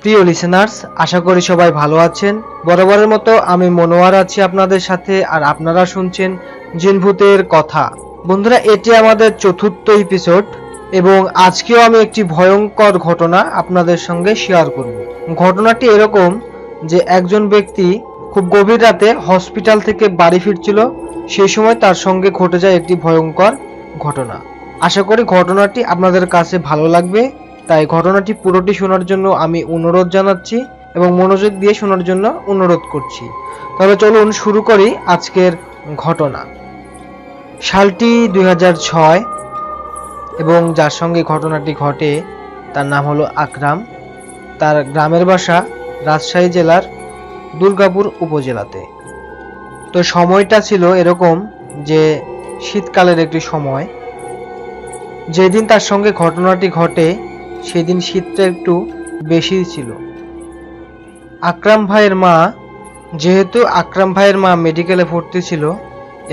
প্রিয় লিসেনার্স, আশা করি সবাই ভালো আছেন। বরাবরের মতো আমি মনোয়ার আছি আপনাদের সাথে, আর আপনারা শুনছেন জিনভূতের কথা। বন্ধুরা, এটি আমাদের চতুর্থ এপিসোড এবং আজকেও আমি একটি ভয়ঙ্কর ঘটনা আপনাদের সঙ্গে শেয়ার করব। ঘটনাটি এরকম যে একজন ব্যক্তি খুব গভীর রাতে হসপিটাল থেকে বাড়ি ফিরছিল, সেই সময় তার সঙ্গে ঘটে যায় একটি ভয়ঙ্কর ঘটনা। আশা করি ঘটনাটি আপনাদের কাছে ভালো লাগবে, তাই ঘটনাটি পুরোটি শোনার জন্য আমি অনুরোধ জানাচ্ছি এবং মনোযোগ দিয়ে শোনার জন্য অনুরোধ করছি। তাহলে চলুন শুরু করি আজকের ঘটনা। সালটি 2006 এবং যার সঙ্গে ঘটনাটি ঘটে তার নাম হলো আকরাম। তার গ্রামের বাসা রাজশাহী জেলার দুর্গাপুর উপজেলাতে। তো সময়টা ছিল এরকম যে শীতকালের একটি সময়। যেদিন তার সঙ্গে ঘটনাটি ঘটে সেদিন শীতটা একটু বেশি ছিল। আকরাম ভাইয়ের মা, যেহেতু আকরাম ভাইয়ের মা মেডিকেলে ভর্তি ছিল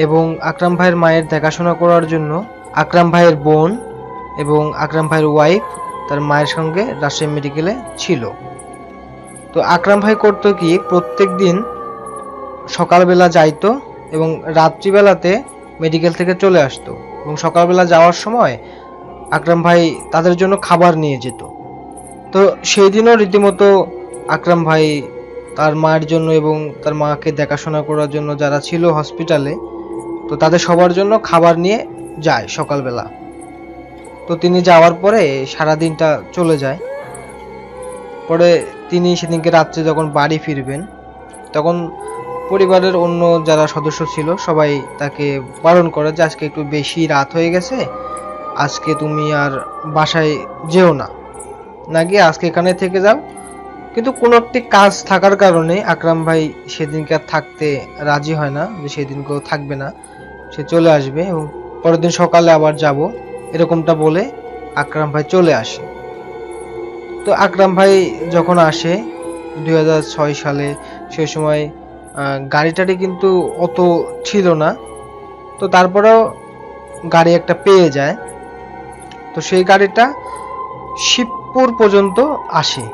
এবং আকরাম ভাইয়ের মায়ের দেখাশোনা করার জন্য আকরাম ভাইয়ের বোন এবং আকরাম ভাইয়ের ওয়াইফ তার মায়ের সঙ্গে রাজশাহী মেডিকেলে ছিল। তো আকরাম ভাই করতো কি, প্রত্যেক দিন সকালবেলা যাইতো এবং রাত্রিবেলাতে মেডিকেল থেকে চলে আসতো, এবং সকালবেলা যাওয়ার সময় আকরাম ভাই তাদের জন্য খাবার নিয়ে যেত। তো সেই দিনও রীতিমতো আকরাম ভাই তার মায়ের জন্য এবং তার মাকে দেখাশোনা করার জন্য যারা ছিল হসপিটালে, তো তাদের সবার জন্য খাবার নিয়ে যায় সকালবেলা। তো তিনি যাওয়ার পরে সারা দিনটা চলে যায়। পরে তিনি সেদিনকে রাত্রে যখন বাড়ি ফিরবেন, তখন পরিবারের অন্য যারা সদস্য ছিল সবাই তাকে বারণ করে যে আজকে একটু বেশি রাত হয়ে গেছে, আজকে তুমি আর বাসায় যেও না, না গিয়ে আজকে এখানে থেকে যাও। কিন্তু কোনো একটি কাজ থাকার কারণে আকরাম ভাই সেদিনকে আর থাকতে রাজি হয় না, যে সেদিনকেও থাকবে না, সে চলে আসবে এবং পরের দিন সকালে আবার যাব, এরকমটা বলে আকরাম ভাই চলে আসে। তো আকরাম ভাই যখন আসে 2006 সালে, সেই সময় গাড়িটারি কিন্তু অত ছিল না, তো তারপরেও গাড়ি একটা পেয়ে যায়। তো সেই গাড়িটা শিবপুর পর্যন্ত আসে,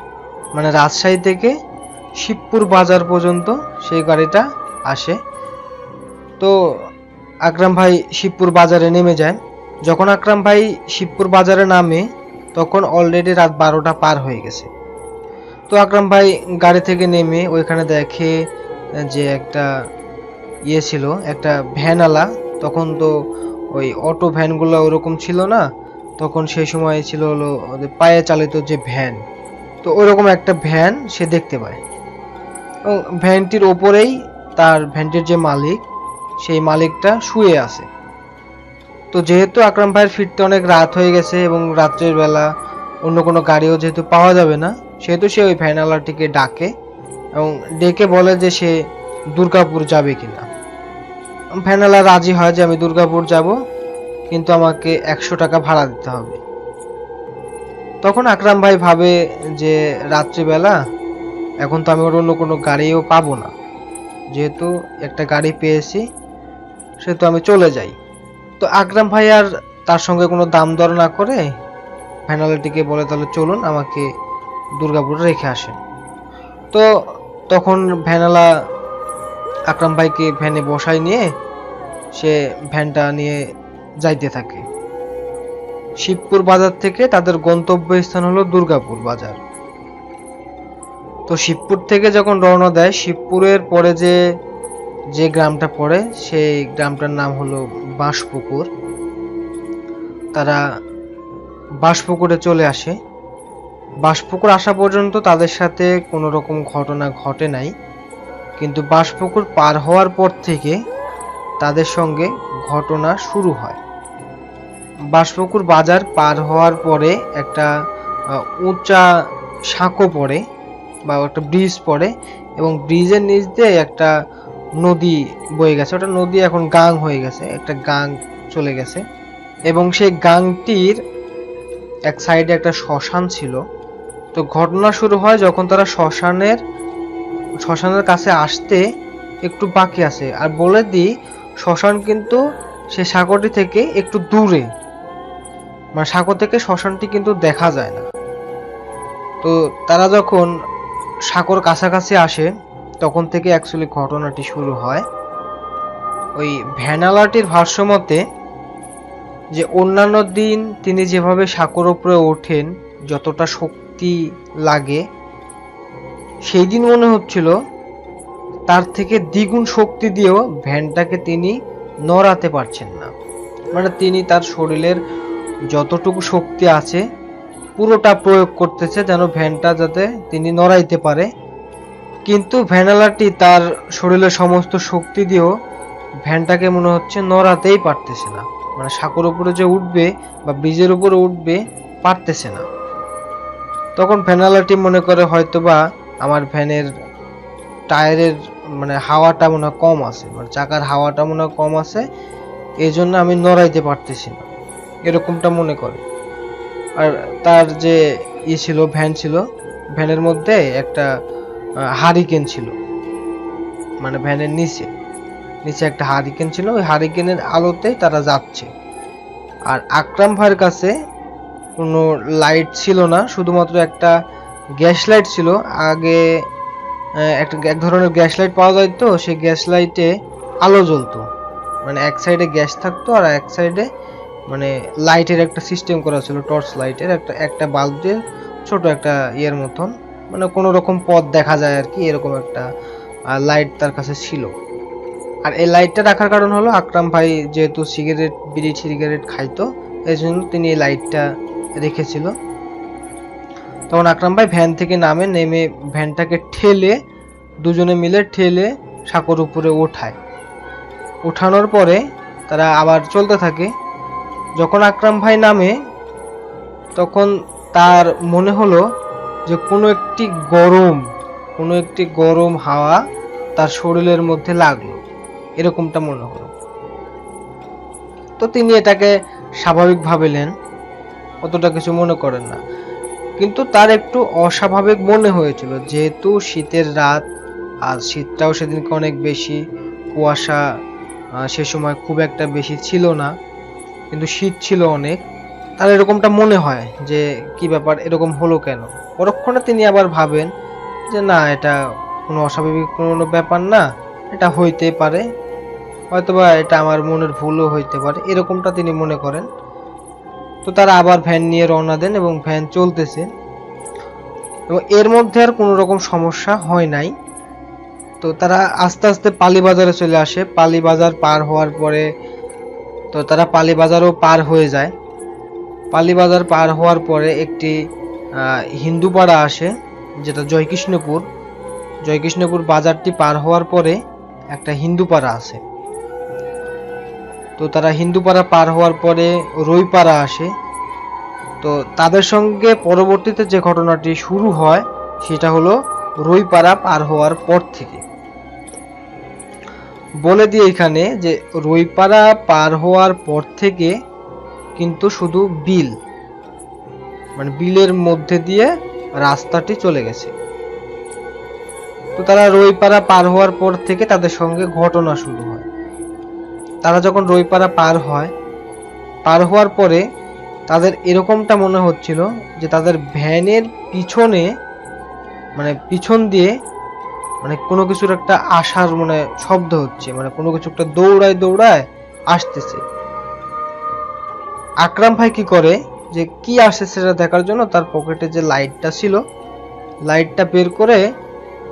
মানে রাজশাহী থেকে শিবপুর বাজার পর্যন্ত সেই গাড়িটা আসে। তো আকরাম ভাই শিবপুর বাজারে নেমে যায়। যখন আকরাম ভাই শিবপুর বাজারে নামে তখন অলরেডি রাত 12টা পার হয়ে গেছে। তো আকরাম ভাই গাড়ি থেকে নেমে ওইখানে দেখে যে একটা ছিল, একটা ভ্যানওয়ালা। তখন তো ওই অটো ভ্যানগুলো ওরকম ছিল না, তখন সেই সময় ছিল হলো পায়ে চালিত যে ভ্যান। তো ওইরকম একটা ভ্যান সে দেখতে পায় এবং ভ্যানটির ওপরেই তার ভ্যানটির যে মালিক, সেই মালিকটা শুয়ে আছে। তো যেহেতু আকরাম ভাইয়ের ফিরতে অনেক রাত হয়ে গেছে এবং রাত্রের বেলা অন্য কোনো গাড়িও যেহেতু পাওয়া যাবে না, সেহেতু সে ওই ভ্যানওয়ালাটিকে ডাকে এবং ডেকে বলে যে সে দুর্গাপুর যাবে কিনা। ভ্যানওয়ালা রাজি হয় যে আমি দুর্গাপুর যাব, কিন্তু আমাকে 100 টাকা ভাড়া দিতে হবে। তখন আকরাম ভাই ভাবে যে রাত্রিবেলা এখন তো আমি ওর অন্য কোনো গাড়িও পাবো না, যেহেতু একটা গাড়ি পেয়েছি সেহেতু আমি চলে যাই। তো আকরাম ভাই আর তার সঙ্গে কোনো দাম দর না করে ভ্যানওয়ালাটিকে বলে তাহলে চলুন আমাকে দুর্গাপুরে রেখে আসেন। তো তখন ভ্যানওয়ালা আকরাম ভাইকে ভ্যানে বসায় নিয়ে সে ভ্যানটা নিয়ে যাইতে থাকে। শিবপুর বাজার থেকে তাদের গন্তব্যস্থান হলো দুর্গাপুর বাজার। তো শিবপুর থেকে যখন রওনা দেয়, শিবপুরের পরে যে গ্রামটা পড়ে সেই গ্রামটার নাম হলো বাঁশপুকুর। তারা বাঁশপুকুরে চলে আসে। বাঁশপুকুর আসা পর্যন্ত তাদের সাথে কোনো রকম ঘটনা ঘটে নাই, কিন্তু বাঁশপুকুর পার হওয়ার পর থেকে তাদের সঙ্গে ঘটনা শুরু হয়। বাঁশপুকুর বাজার পার হওয়ার পরে একটা উঁচা সাঁকো পড়ে বা একটা ব্রিজ পড়ে এবং ব্রিজের নিচ দিয়ে একটা নদী বয়ে গেছে। ওটা নদী এখন গাং হয়ে গেছে, একটা গাং চলে গেছে এবং সেই গাংটির এক সাইডে একটা শ্মশান ছিল। তো ঘটনা শুরু হয় যখন তারা শ্মশানের কাছে আসতে একটু বাকি আছে। আর বলে দিই, শ্মশান কিন্তু সে সাঁকোটি থেকে একটু দূরে, মানে সাঁকো থেকে শ্মশানটি কিন্তু দেখা যায় না। তো তারা যখন সাঁকোর কাছাকাছি আসে তখন থেকে অ্যাকচুয়ালি ঘটনাটি শুরু হয়। ওই ভ্যানালাটির ভাষ্যমতে যে অন্যান্য দিন তিনি যেভাবে সাঁকোর উপরে ওঠেন যতটা শক্তি লাগে, সেই দিন মনে হচ্ছিল তার থেকে দ্বিগুণ শক্তি দিয়েও ভ্যানটাকে তিনি নড়াতে পারছেন না। মানে তিনি তার শরীরের যতটুকু শক্তি আছে পুরোটা প্রয়োগ করতেছে যেন ভ্যানটা যাতে তিনি নড়াইতে পারে, কিন্তু ভ্যানালাটি তার শরীরের সমস্ত শক্তি দিয়েও ভ্যানটাকে মনে হচ্ছে নড়াতেই পারতেছে না। মানে সাঁকোর উপরে যে উঠবে বা ব্রিজের উপরে উঠবে, পারতেছে না। তখন ভ্যানালাটি মনে করে হয়তোবা আমার ভ্যানের টায়ারের মানে হাওয়াটা মনে হয় কম আছে, মানে চাকার হাওয়াটা মনে হয় কম আছে, এই জন্য আমি নড়াইতে পারতেছি না, এরকমটা মনে করে। আর তার যে ছিল ভ্যান ছিল, ভ্যানের মধ্যে একটা হারিকেন ছিল, মানে ভ্যানের নিচে একটা হারিকেন ছিল, ওই হারিকেনের আলোতেই তারা যাচ্ছে। আর আকরাম ভাইয়ের কাছে কোনো লাইট ছিল না, শুধুমাত্র একটা গ্যাস লাইট ছিল। আগে এক ধরনের গ্যাস লাইট পাওয়া যায়, তো সেই গ্যাস লাইটে আলো জ্বলতো, মানে এক সাইডে গ্যাস থাকতো আর এক সাইডে মানে লাইটের একটা সিস্টেম করা ছিল, টর্চ লাইটের একটা বাল্ব দিয়ে ছোট একটা ইয়ের মতন, মানে কোনো রকম পথ দেখা যায় আর কি, এরকম একটা লাইট তার কাছে ছিল। আর এই লাইটটা রাখার কারণ হলো আকরাম ভাই যেহেতু বিড়ি সিগারেট খাইতো, এই জন্য তিনি এই লাইটটা রেখেছিল। তখন আকরাম ভাই ভ্যান থেকে নেমে ভ্যানটাকে দুজনে মিলে ঠেলে সাঁকোর উপরে ওঠানোর পরে তারা আবার চলতে থাকে। যখন আকরাম ভাই নামে তখন তার মনে হলো যে কোনো একটি গরম হাওয়া তার শরীরের মধ্যে লাগলো, এরকমটা মনে হলো। তো তিনি এটাকে স্বাভাবিক ভাবলেন, অতটা কিছু মনে করেন না। কিন্তু তার একটু অস্বাভাবিক মনে হয়েছিল, যেহেতু শীতের রাত, আর শীতটাও সেদিনকে অনেক বেশি, কুয়াশা সে সময় খুব একটা বেশি ছিল না, কিন্তু শীত ছিল অনেক। তার এরকমটা মনে হয় যে কি ব্যাপার, এরকম হলো কেন। পরক্ষণে তিনি আবার ভাবেন যে না, এটা কোনো অস্বাভাবিক কোনো ব্যাপার না, এটা হইতে পারে, হয়তোবা এটা আমার মনের ভুলও হইতে পারে, এরকমটা তিনি মনে করেন। তো তারা আবার ভ্যান নিয়ে রওনা দেন এবং ভ্যান চলতেছে, এবং এর মধ্যে আর কোনো রকম সমস্যা হয় নাই। তো তারা আস্তে আস্তে পালি বাজারে চলে আসে। পালি বাজার পার হওয়ার পরে তো তারা পালি বাজারও পার হয়ে যায়। পালি বাজার পার হওয়ার পরে একটি হিন্দু পাড়া আসে, যেটা জয়কৃষ্ণপুর বাজারটি পার হওয়ার পরে একটা হিন্দু পাড়া আছে। তো তারা হিন্দু পাড়া পার হওয়ার পরে রইপাড়া আসে। তো তাদের সঙ্গে পরবর্তীতে যে ঘটনাটি শুরু হয় সেটা হলো রইপাড়া পার হওয়ার পর থেকে। বলে দিই এখানে যে রইপাড়া পার হওয়ার পর থেকে কিন্তু শুধু মানে বিলের মধ্যে দিয়ে রাস্তাটি চলে গেছে। তো তারা রইপাড়া পার হওয়ার পর থেকে তাদের সঙ্গে ঘটনা শুরু হয়। তারা যখন রইপাড়া পার হওয়ার পরে তাদের এরকমটা মনে হচ্ছিল যে তাদের ভ্যানের পিছনে, মানে পিছন দিয়ে মানে কোনো কিছুর একটা আসার মানে শব্দ হচ্ছে, মানে কোনো কিছু একটা দৌড়ায় আসতেছে। আকরাম ভাই কি করে যে কি আসছে সেটা দেখার জন্য তার পকেটে যে লাইটটা ছিল, লাইটটা বের করে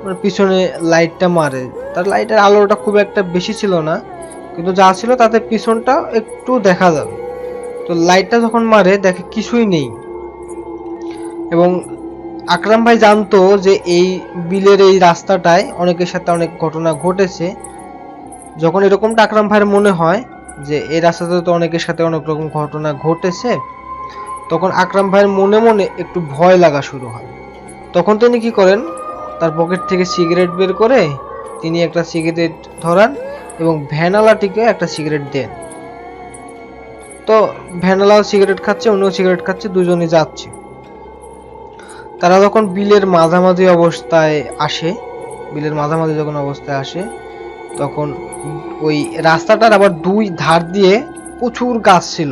মানে পিছনে লাইটটা মারে। তার লাইটের আলোটা খুব একটা বেশি ছিল না, কিন্তু যা ছিল তাতে পিছনটা একটু দেখা যাবে। তো লাইটটা যখন মারে দেখে কিছুই নেই, এবং আকরাম ভাই জানতো যে এই বিলের এই রাস্তাটায় অনেকের সাথে অনেক ঘটনা ঘটেছে। যখন এরকমটা আকরাম ভাইয়ের মনে হয় যে এই রাস্তাতে তো অনেকের সাথে অনেক রকম ঘটনা ঘটেছে, তখন আকরাম ভাইয়ের মনে মনে একটু ভয় লাগা শুরু হয়। তখন তিনি কি করেন, তার পকেট থেকে সিগারেট বের করে তিনি একটা সিগারেট ধরান এবং ভ্যানালাটিকে একটা সিগারেট দেন। তো ভ্যানালাও সিগারেট খাচ্ছে, উনিও সিগারেট খাচ্ছে, দুজনে যাচ্ছে। তারা যখন বিলের মাঝামাঝি অবস্থায় আসে, তখন ওই রাস্তাটার আবার দুই ধার দিয়ে প্রচুর গাছ ছিল,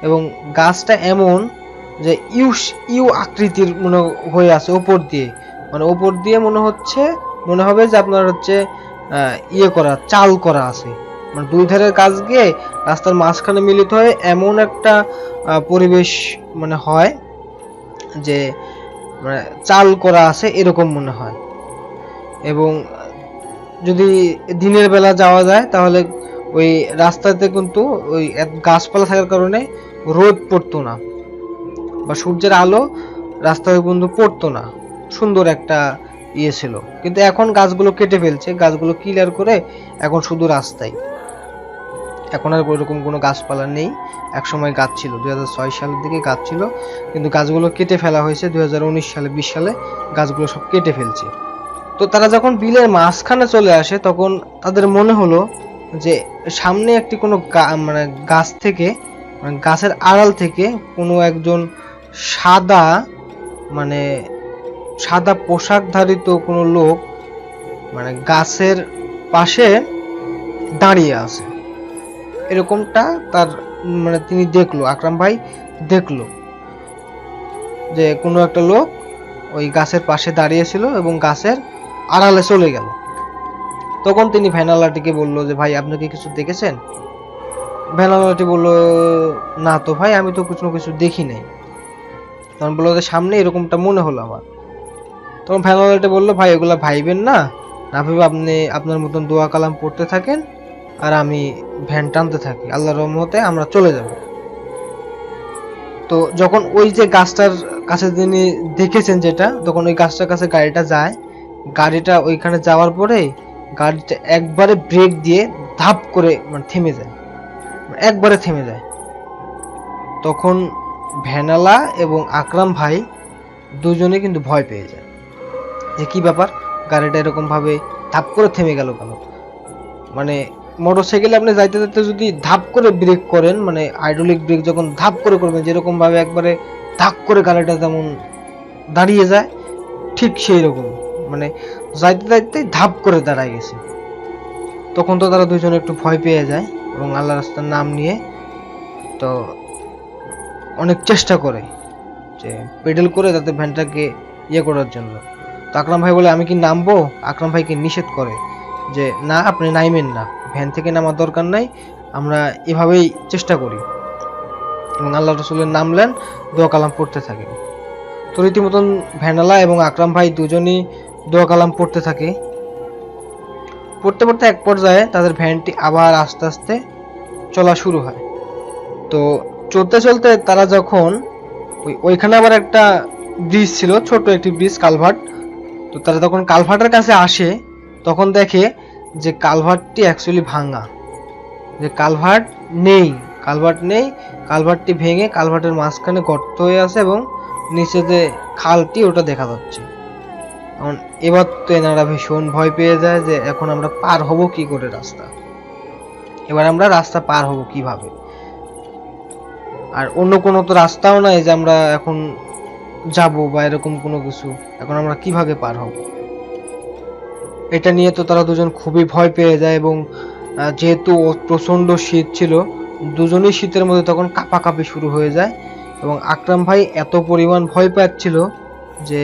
এবং গাছটা এমন যে ইউ আকৃতির মনে হয়ে আছে উপর দিয়ে, মানে উপর দিয়ে মনে হবে যে আপনার হচ্ছে ইয়ে করা, চাল করা আছে, মানে দুই ধারের কাজ গিয়ে রাস্তার মাঝখানে মিলিত হয়ে এমন একটা পরিবেশ মানে হয় যে মানে চাল করা আছে এরকম মনে হয়। এবং যদি দিনের বেলা যাওয়া যায় তাহলে ওই রাস্তাতে কিন্তু ওই গাছপালা থাকার কারণে রোদ পড়তো না বা সূর্যের আলো রাস্তায় কিন্তু পড়তো না, সুন্দর একটা ইয়ে ছিল। কিন্তু এখন গাছগুলো কেটে ফেলছে, গাছগুলো ক্লিয়ার করে এখন শুধু রাস্তাই, এখন আর ওইরকম কোনো গাছপালা নেই। একসময় গাছ ছিল, 2006 সালের দিকে গাছ ছিল, কিন্তু গাছগুলো কেটে ফেলা হয়েছে 2019 সালে 20 সালে গাছগুলো সব কেটে ফেলছে। তো তারা যখন বিলের মাঝখানে চলে আসে তখন তাদের মনে হলো যে সামনে একটি কোনো মানে গাছ থেকে, মানে গাছের আড়াল থেকে কোনো একজন সাদা, মানে সাদা পোশাকধারিত কোনো লোক মানে গাছের পাশে দাঁড়িয়ে আছে, এরকমটা তার মানে তিনি দেখলো, আকরাম ভাই দেখলো যে কোনো একটা লোক ওই গাছের পাশে দাঁড়িয়েছিল এবং গাছের আড়ালে চলে গেল। তখন তিনি ভ্যানালাটিকে বলল যে ভাই আপনি কি কিছু দেখেছেন? ভ্যানালাটি বলল না তো ভাই, আমি তো কিছু দেখি নাই। তখন বললো যে সামনে এরকমটা মনে হলো আমার। তখন ভ্যানালাটি বলল ভাই এগুলা ভাইবেন না, না ভেবে আপনি আপনার মতন দোয়া কালাম পড়তে থাকেন আর আমি ভ্যান টানতে থাকি, আল্লাহর রহমতে আমরা চলে যাব। তো যখন ওই যে গাছটার কাছে তিনি দেখেছেন যেটা, তখন ওই গাছটার কাছে গাড়িটা যায়, গাড়িটা ওইখানে যাওয়ার পরে গাড়িটা একবারে ব্রেক দিয়ে ধাপ করে মানে থেমে যায়, একবারে থেমে যায়। তখন ভ্যানালা এবং আকরাম ভাই দুজনে কিন্তু ভয় পেয়ে যায় যে কি ব্যাপার, গাড়িটা এরকম ভাবে ধাপ করে থেমে গেল কেন। মানে মোটরসাইকেলে আপনি যাইতে যাইতে যদি ধাপ করে ব্রেক করেন, মানে হাইড্রোলিক ব্রেক যখন ধাপ করে করবেন যেরকম ভাবে একবারে ধাপ করে গাড়িটা যেমন দাঁড়িয়ে যায়, ঠিক সেই রকম মানে যাইতে যাইতে ধাপ করে দাঁড়ায় গেছে। তখন তো তারা দুজনে একটু ভয় পেয়ে যায় এবং আল্লাহ রাস্তার নাম নিয়ে তো অনেক চেষ্টা করে যে পেডেল করে তাতে ভ্যানটাকে ইয়ে করার জন্য। তো আকরাম ভাই বলে আমি কি নামবো, আকরাম ভাইকে নিষেধ করে যে না আপনি নাইমেন না, ভ্যান থেকে নামার দরকার নাই, আমরা এভাবেই চেষ্টা করি। এবং আল্লাহ রসুলের নামলেন, দোয়া কালাম পড়তে থাকেন। তো রীতিমতন ভ্যানালা এবং আকরাম ভাই দুজনই দোয়া কালাম পড়তে থাকে। পড়তে পড়তে এক পর্যায়ে তাদের ভ্যানটি আবার আস্তে আস্তে চলা শুরু হয়। তো চলতে চলতে তারা যখন ওইখানে আবার একটা ব্রিজ ছিল, ছোট একটি ব্রিজ, কালভার্ট। তো তারা তখন কালভার্টের কাছে আসে, তখন দেখে যে কালভার্টটি অ্যাকচুয়ালি ভাঙা, যে কালভার্ট নেই, কালভার্টটি ভেঙে কালভার্টের মাঝখানে গর্ত হয়ে আছে এবং নিচে যে খালটি ওটা দেখা যাচ্ছে। এখন এবার তো এনারা ভীষণ ভয় পেয়ে যায় যে এখন আমরা পার হব কি করে রাস্তা, এবার আমরা রাস্তা পার হব কিভাবে, আর অন্য কোনো তো রাস্তাও নাই যে আমরা এখন যাব বা এরকম কোনো কিছু, এখন আমরা কিভাবে পার হব, এটা নিয়ে তো তারা দুজন খুবই ভয় পেয়ে যায়। এবং যেহেতু প্রচন্ড শীত ছিল, দুজনেই শীতের মধ্যে তখন কাঁপাকাঁপি শুরু হয়ে যায়। এবং আকরাম ভাই এত পরিমাণ ভয় পাচ্ছিল যে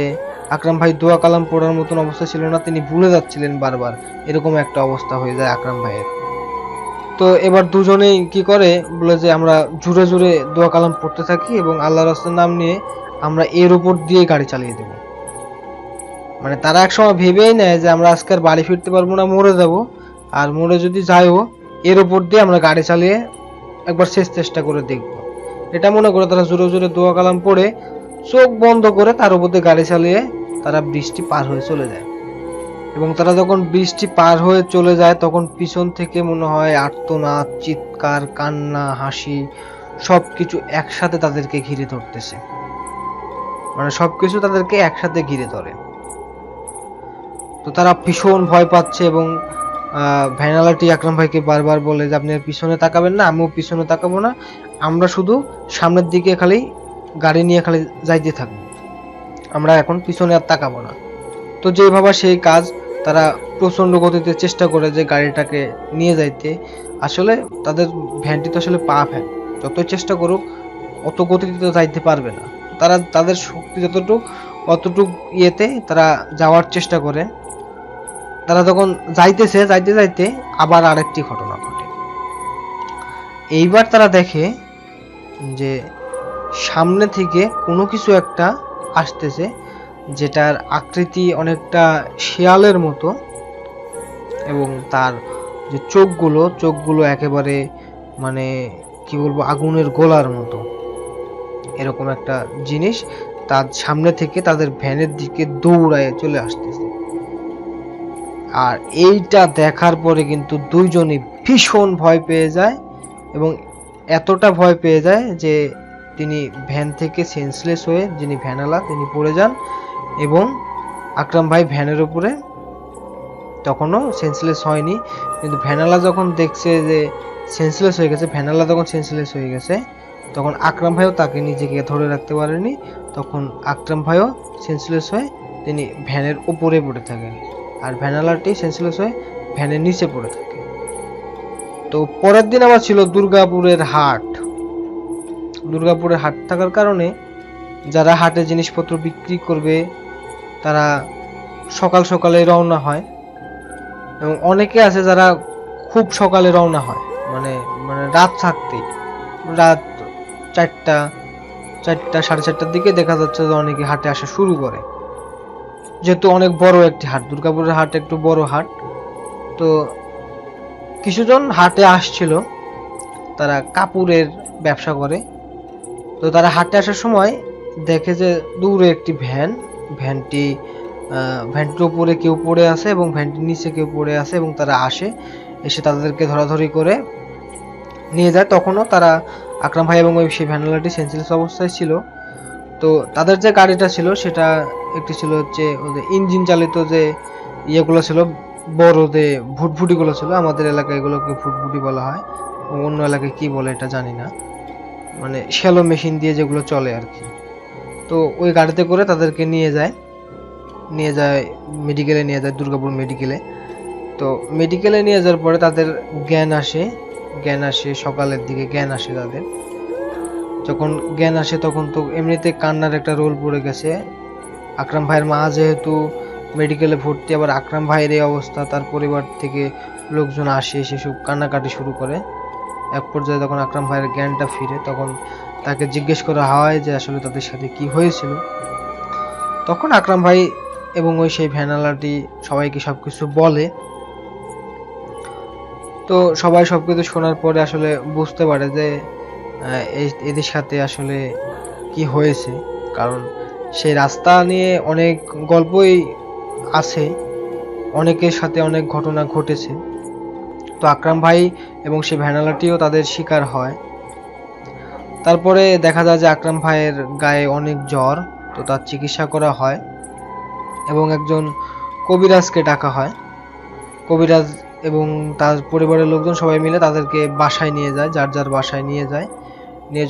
আকরাম ভাই দোয়া কালাম পড়ার মতন অবস্থা ছিল না, তিনি ভুলে যাচ্ছিলেন বারবার, এরকম একটা অবস্থা হয়ে যায় আকরাম ভাইয়ের। তো এবার দুজনেই কি করে বলে যে আমরা জোরে জোরে দোয়া কালাম পড়তে থাকি এবং আল্লাহ রাস্তার নাম নিয়ে আমরা এর উপর দিয়ে গাড়ি চালিয়ে দেব। মানে তারা একসময় ভেবেই নেয় যে আমরা আজকে আর বাড়ি ফিরতে পারবো না, মরে যাব, আর মরে যদি যাইও এর উপর দিয়ে আমরা গাড়ি চালিয়ে একবার শেষ চেষ্টা করে দেখব, এটা মনে করে তারা জোরে জোরে দোয়া কালাম পড়ে চোখ বন্ধ করে তার উপর দিয়ে গাড়ি চালিয়ে তারা বৃষ্টি পার হয়ে চলে যায়। এবং তারা যখন বৃষ্টি পার হয়ে চলে যায় তখন পিছন থেকে মনে হয় আর্তনাদ, চিৎকার, কান্না, হাসি সবকিছু একসাথে তাদেরকে ঘিরে ধরতেছে, মানে সবকিছু তাদেরকে একসাথে ঘিরে ধরে। তো তারা ভীষণ ভয় পাচ্ছে এবং ভ্যানালাটি আকরাম ভাইকে বারবার বলে যে আপনি পিছনে তাকাবেন না, আমিও পিছনে তাকাবো না, আমরা শুধু সামনের দিকে খালি গাড়ি নিয়ে খালি যাইতে থাকবো, আমরা এখন পিছনে আর তাকাবো না। তো যেভাবে সেই কাজ, তারা প্রচন্ড গতিতে চেষ্টা করে যে গাড়িটাকে নিয়ে যাইতে। আসলে তাদের ভ্যানটি তো আসলে পা ভ্যান, যতই চেষ্টা করুক অত গতিতে তো যাইতে পারবে না, তারা তাদের শক্তি যতটুকু অতটুকু ইয়েতে তারা যাওয়ার চেষ্টা করে। তারা তখন যাইতে যাইতে আবার আরেকটি ঘটনা ঘটে। এইবার তারা দেখে যে সামনে থেকে কোনো কিছু একটা আসতেছে, যেটার আকৃতি অনেকটা শিয়ালের মতো, এবং তার যে চোখগুলো একেবারে মানে কি বলবো আগুনের গোলার মতো, এরকম একটা জিনিস তার সামনে থেকে তাদের ভ্যানের দিকে দৌড়ায় চলে আসতেছে। আর এইটা দেখার পরে কিন্তু দুইজনই ভীষণ ভয় পেয়ে যায়, এবং এতটা ভয় পেয়ে যায় যে তিনি ভ্যান থেকে সেন্সলেস হয়ে, যিনি ভ্যানালা তিনি পড়ে যান, এবং আকরাম ভাই ভ্যানের উপরে তখনও সেন্সলেস হয়নি। কিন্তু ভ্যানালা যখন দেখছে যে সেন্সলেস হয়ে গেছে, তখন আকরাম ভাইও তাকে নিজেকে ধরে রাখতে পারেনি। তখন আকরাম ভাইও সেন্সলেস হয়ে তিনি ভ্যানের উপরে পড়ে থাকেন, আর ভ্যানালাটি সেন্সলেস হয়ে ভ্যানের নিচে পড়ে থাকে। তো পরের দিন আবার ছিল দুর্গাপুরের হাট থাকার কারণে যারা হাটে জিনিসপত্র বিক্রি করবে তারা সকাল সকালে রওনা হয়, এবং অনেকে আছে যারা খুব সকালে রওনা হয়, মানে মানে রাত থাকতেই, রাত 4টা 4:30 দিকে দেখা যাচ্ছে যে অনেকে হাটে আসা শুরু করে, যেহেতু অনেক বড় একটি হাট, দুর্গাপুরের হাট একটু বড় হাট। তো কিছুজন হাটে আসছিল, তারা কাপড়ের ব্যবসা করে। তো তারা হাটে আসার সময় দেখে যে দূরে একটি ভ্যানটির উপরে কেউ পড়ে আছে এবং ভ্যানটির নিচে কেউ পড়ে আছে, এবং তারা এসে তাদেরকে ধরাধরি করে নিয়ে যায়। তখনও তারা আকরাম ভাই এবং সেই ভ্যানালাটি সেন্সলেস অবস্থায় ছিল। তো তাদের যে গাড়িটা ছিল সেটা একটি ছিল হচ্ছে ওদের ইঞ্জিন চালিত যে ইয়েগুলো ছিল, বড় যে ভুটভুটিগুলো ছিল, আমাদের এলাকায় এগুলোকে ভুটভুটি বলা হয়, অন্য এলাকায় কি বলে এটা জানি না, মানে শ্যালো মেশিন দিয়ে যেগুলো চলে আর কি। তো ওই গাড়িতে করে তাদেরকে নিয়ে যায় মেডিকেলে নিয়ে যায়, দুর্গাপুর মেডিকেলে। তো মেডিকেলে নিয়ে যাওয়ার পরে তাদের জ্ঞান আসে সকালের দিকে তাদের যখন জ্ঞান আসে তখন তো এমনিতে কান্নার একটা রোল পড়ে গেছে। আকরাম ভাইয়ের মা যেহেতু মেডিকেলে ভর্তি, আবার আকরাম ভাইয়ের এই অবস্থা, তার পরিবার থেকে লোকজন আসে, সেসব কান্নাকাটি শুরু করে। এক পর্যায়ে যখন আকরাম ভাইয়ের জ্ঞানটা ফিরে, তখন তাকে জিজ্ঞেস করা হয় যে আসলে তাদের সাথে কি হয়েছিল। তখন আকরাম ভাই এবং সেই ভ্যানালাটি সবাইকে সবকিছু বলে। তো সবাই সবকিছু শোনার পরে আসলে বুঝতে পারে যে এদের সাথে আসলে কি হয়েছে, কারণ সেই রাস্তা নিয়ে অনেক গল্পই আছে, অনেকের সাথে অনেক ঘটনা ঘটেছে। তো আকরাম ভাই এবং সেই ভ্যানালাটিও তাদের শিকার হয়। তারপরে দেখা যায় যে আকরাম ভাইয়ের গায়ে অনেক জ্বর, তো তার চিকিৎসা করা হয় এবং একজন কবিরাজকে ডাকা হয়। কবিরাজ এবং তার পরিবারের লোকজন সবাই মিলে তাদেরকে বাসায় নিয়ে যায়, যার যার বাসায় নিয়ে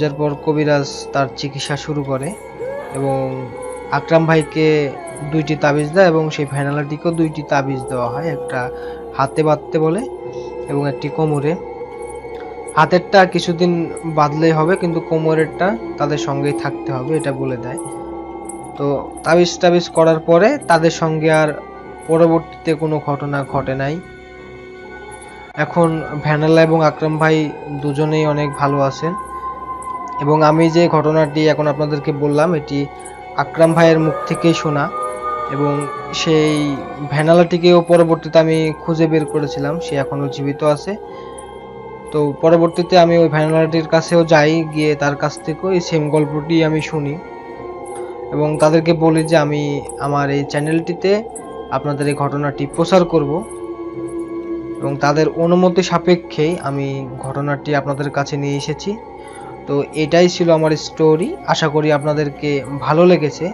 যাওয়ার পর কবিরাজ তার চিকিৎসা শুরু করে, এবং আকরাম ভাইকে 2টি তাবিজ দেয়, এবং সেই ভ্যানালাটিকেও 2টি তাবিজ দেওয়া হয়, একটা হাতে বাঁধতে বলে এবং একটি কোমরে। হাতেরটা কিছুদিন বাঁধলেই হবে, কিন্তু কোমরেরটা তাদের সঙ্গেই থাকতে হবে, এটা বলে দেয়। তো তাবিজ করার পরে তাদের সঙ্গে আর পরবর্তীতে কোনো ঘটনা ঘটে নাই। এখন ভ্যানালা এবং আকরাম ভাই দুজনেই অনেক ভালো আছেন, এবং আমি যে ঘটনাটি এখন আপনাদেরকে বললাম এটি আকরাম ভাইয়ের মুখ থেকেই শোনা, এবং সেই ভ্যানালাটিকেও পরবর্তীতে আমি খুঁজে বের করেছিলাম, সে এখনো জীবিত আছে। তো পরবর্তীতে আমি ওই ভ্যানালাটির কাছেও যাই, গিয়ে তার কাছ থেকেও এই সেম গল্পটি আমি শুনি, এবং তাদেরকে বলি যে আমি আমার এই চ্যানেলটিতে আপনাদের এই ঘটনাটি প্রচার করব, এবং তাদের অনুমতি সাপেক্ষেই আমি ঘটনাটি আপনাদের কাছে নিয়ে এসেছি। তো এটাই ছিল আমার স্টোরি, আশা করি আপনাদেরকে ভালো লেগেছে।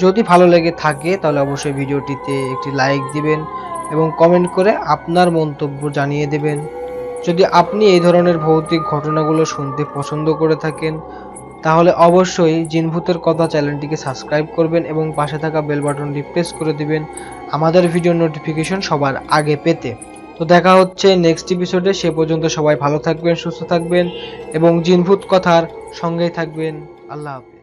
যদি ভালো লেগে থাকে তাহলে অবশ্যই ভিডিওটিতে একটি লাইক দিবেন এবং কমেন্ট করে আপনার মন্তব্য জানিয়ে দেবেন। যদি আপনি এই ধরনের ভৌতিক ঘটনাগুলো শুনতে পছন্দ করে থাকেন তাহলে অবশ্যই জিনভূতের কথা চ্যানেলটিকে সাবস্ক্রাইব করবেন এবং পাশে থাকা বেল বাটনটি প্রেস করে দিবেন আমাদের ভিডিওর নোটিফিকেশন সবার আগে পেতে। তো দেখা হচ্ছে নেক্সট এপিসোডে, সে পর্যন্ত সবাই ভালো থাকবেন, সুস্থ থাকবেন এবং জিনভূত কথার সঙ্গেই থাকবেন। আল্লাহ হাফেজ।